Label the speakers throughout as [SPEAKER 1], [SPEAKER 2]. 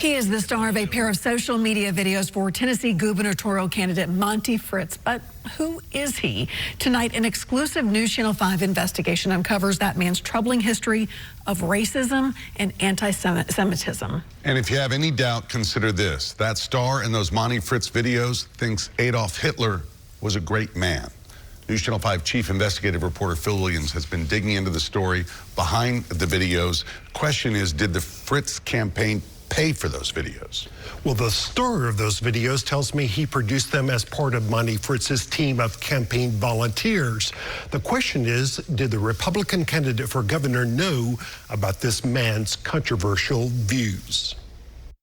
[SPEAKER 1] He is the star of a pair of social media videos for Tennessee gubernatorial candidate Monty Fritz. But who is he? Tonight, an exclusive News Channel 5 investigation uncovers that man's troubling history of racism and anti-Semitism.
[SPEAKER 2] And if you have any doubt, consider this. That star in those Monty Fritz videos thinks Adolf Hitler was a great man. News Channel 5 chief investigative reporter Phil Williams has been digging into the story behind the videos. Question is, did the Fritz campaign pay for those videos?
[SPEAKER 3] Well, the star of those videos tells me he produced them as part of Monty Fritz's team of campaign volunteers. The question is, did the Republican candidate for governor know about this man's controversial views?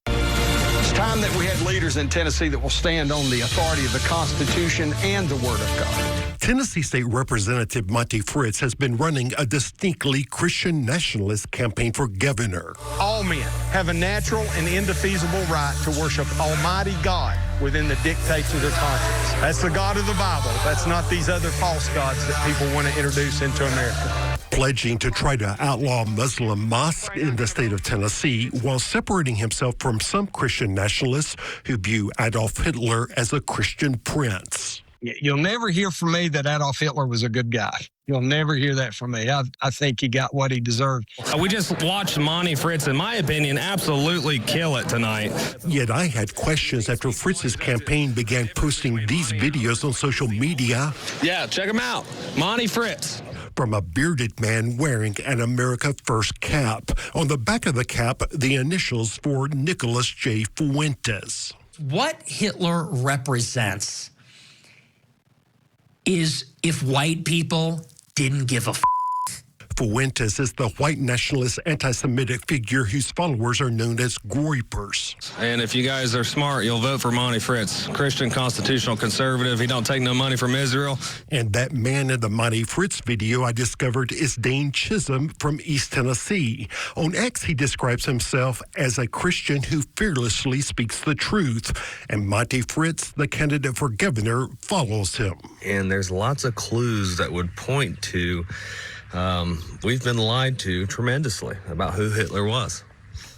[SPEAKER 4] It's time that we had leaders in Tennessee that will stand on the authority of the Constitution and the Word of God.
[SPEAKER 3] Tennessee State Representative Monty Fritz has been running a distinctly Christian nationalist campaign for governor.
[SPEAKER 4] All men have a natural and indefeasible right to worship Almighty God within the dictates of their conscience. That's the God of the Bible. That's not these other false gods that people want to introduce into America.
[SPEAKER 3] Pledging to try to outlaw Muslim mosques in the state of Tennessee while separating himself from some Christian nationalists who view Adolf Hitler as a Christian prince.
[SPEAKER 4] You'll never hear from me that Adolf Hitler was a good guy. You'll never hear that from me. I think he got what he deserved.
[SPEAKER 5] We just watched Monty Fritz, in my opinion, absolutely kill it tonight.
[SPEAKER 3] Yet I had questions after Fritz's campaign began posting these videos on social media.
[SPEAKER 5] Yeah, check him out. Monty Fritz.
[SPEAKER 3] From a bearded man wearing an America First cap. On the back of the cap, the initials for Nicholas J. Fuentes.
[SPEAKER 6] What Hitler represents is if white people didn't give a f***.
[SPEAKER 3] Fuentes is the white nationalist anti-Semitic figure whose followers are known as groypers.
[SPEAKER 5] And if you guys are smart, you'll vote for Monty Fritz. Christian constitutional conservative. He don't take no money from Israel.
[SPEAKER 3] And that man in the Monty Fritz video I discovered is Dane Chisholm from East Tennessee. On X, he describes himself as a Christian who fearlessly speaks the truth. And Monty Fritz, the candidate for governor, follows him.
[SPEAKER 7] And there's lots of clues that would point to we've been lied to tremendously about who Hitler was.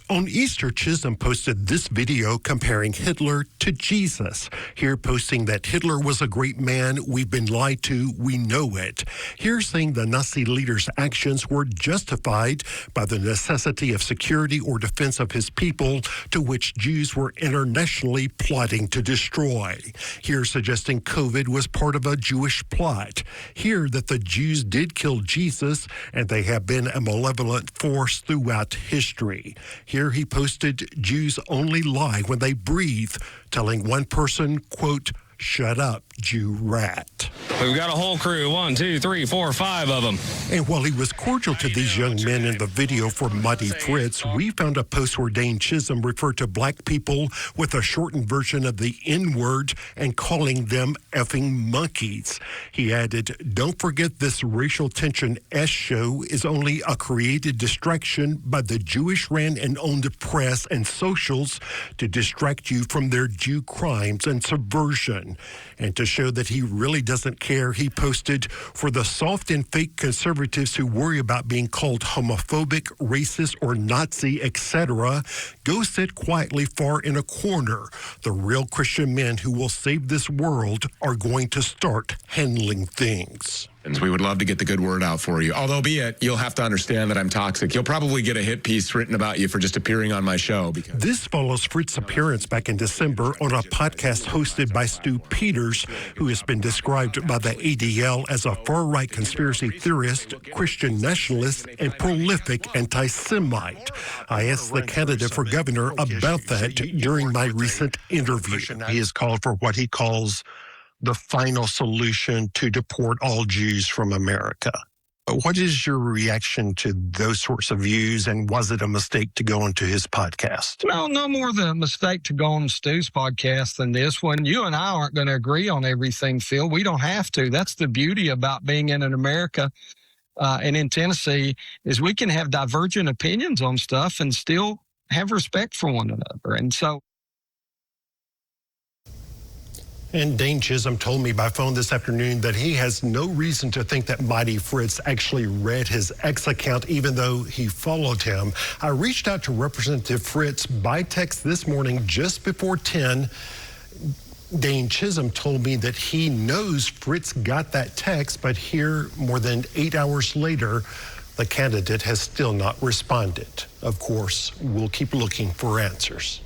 [SPEAKER 3] On Easter, Chisum posted this video comparing Hitler to Jesus. Here posting that Hitler was a great man, we've been lied to, we know it. Here saying the Nazi leader's actions were justified by the necessity of security or defense of his people, to which Jews were internationally plotting to destroy. Here suggesting COVID was part of a Jewish plot. Here that the Jews did kill Jesus and they have been a malevolent force throughout history. Here he posted, Jews only lie when they breathe, telling one person, quote, "Shut up, Jew rat."
[SPEAKER 5] We've got a whole crew, 1, 2, 3, 4, 5 of them.
[SPEAKER 3] And while he was cordial to these young men in the video for Monty Fritz, we found a post where Dane Chisholm referred to black people with a shortened version of the N-word and calling them effing monkeys. He added, don't forget this racial tension S show is only a created distraction by the Jewish-ran and owned press and socials to distract you from their Jew crimes and subversion. And to show that he really doesn't care, he posted, for the soft and fake conservatives who worry about being called homophobic, racist, or Nazi, etc., go sit quietly far in a corner. The real Christian men who will save this world are going to start handling things.
[SPEAKER 8] We would love to get the good word out for you. Although, be it, you'll have to understand that I'm toxic. You'll probably get a hit piece written about you for just appearing on my show.
[SPEAKER 3] This follows Fritz's appearance back in December on a podcast hosted by Stu Peters, who has been described by the ADL as a far-right conspiracy theorist, Christian nationalist, and prolific anti-Semite. I asked the candidate for governor about that during my recent interview. He has called for what he calls the final solution to deport all Jews from America. What is your reaction to those sorts of views, and was it a mistake to go into his podcast?
[SPEAKER 4] No more than a mistake to go on Stu's podcast than this one. You and I aren't going to agree on everything, Phil. We don't have to. That's the beauty about being in America and in Tennessee, is we can have divergent opinions on stuff and still have respect for one another. And so
[SPEAKER 3] And Dane Chisholm told me by phone this afternoon that he has no reason to think that Mighty Fritz actually read his X account, even though he followed him. I reached out to Representative Fritz by text this morning just before 10. Dane Chisholm told me that he knows Fritz got that text, but here, more than 8 hours later, the candidate has still not responded. Of course, we'll keep looking for answers.